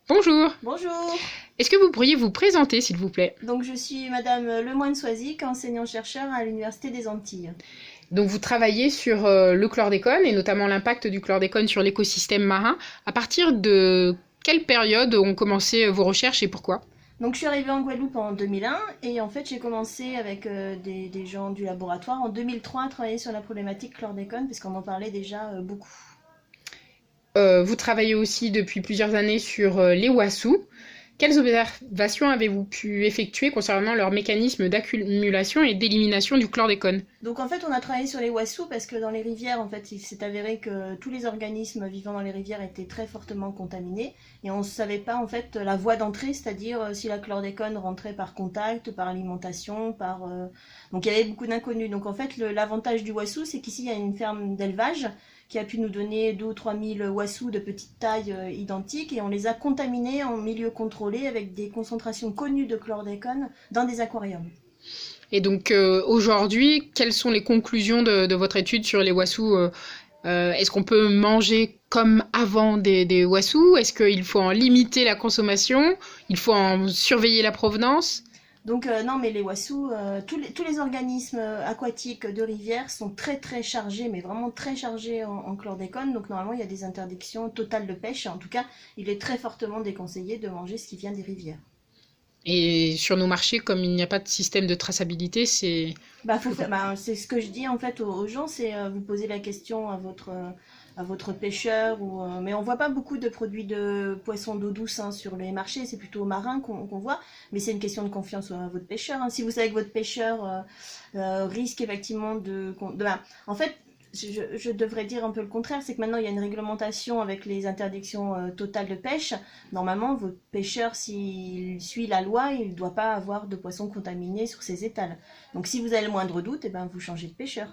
Bonjour, Bonjour, est-ce que vous pourriez vous présenter s'il vous plaît? donc je suis Madame Lemoine-Soisic, enseignant-chercheur à l'Université des Antilles. Donc vous travaillez sur le chlordécone et notamment l'impact du chlordécone sur l'écosystème marin. À partir de quelle période ont commencé vos recherches et pourquoi? Donc je suis arrivée en Guadeloupe en 2001 et en fait j'ai commencé avec des gens du laboratoire en 2003 à travailler sur la problématique chlordécone puisqu'on en parlait déjà beaucoup. Vous travaillez aussi depuis plusieurs années sur les wassous. Quelles observations avez-vous pu effectuer concernant leur mécanisme d'accumulation et d'élimination du chlordécone? Donc en fait on a travaillé sur les wassous parce que dans les rivières en fait il s'est avéré que tous les organismes vivant dans les rivières étaient très fortement contaminés et on ne savait pas en fait la voie d'entrée, c'est-à-dire si la chlordécone rentrait par contact, par alimentation, donc il y avait beaucoup d'inconnus. Donc en fait l'avantage du wassou c'est qu'ici il y a une ferme d'élevage qui a pu nous donner 2 ou 3 000 wassous de petite taille identiques et on les a contaminés en milieu contrôlé avec des concentrations connues de chlordécone dans des aquariums. Et donc aujourd'hui, quelles sont les conclusions de votre étude sur les wassous? Est-ce qu'on peut manger comme avant des wassous? Est-ce qu'il faut en limiter la consommation? Il faut en surveiller la provenance? Donc non, mais les wassous, tous les organismes aquatiques de rivière sont très très chargés, mais vraiment très chargés en chlordécone. Donc normalement, il y a des interdictions totales de pêche. En tout cas, il est très fortement déconseillé de manger ce qui vient des rivières. Et sur nos marchés, comme il n'y a pas de système de traçabilité, c'est... C'est ce que je dis en fait aux gens, c'est vous posez la question à votre pêcheur, mais on voit pas beaucoup de produits de poissons d'eau douce hein, sur les marchés, c'est plutôt aux marins qu'on voit, mais c'est une question de confiance à votre pêcheur. Hein. Si vous savez que votre pêcheur risque effectivement en fait, je devrais dire un peu le contraire, c'est que maintenant il y a une réglementation avec les interdictions totales de pêche. Normalement, votre pêcheur, s'il suit la loi, il ne doit pas avoir de poissons contaminés sur ses étals. Donc si vous avez le moindre doute, eh ben, vous changez de pêcheur.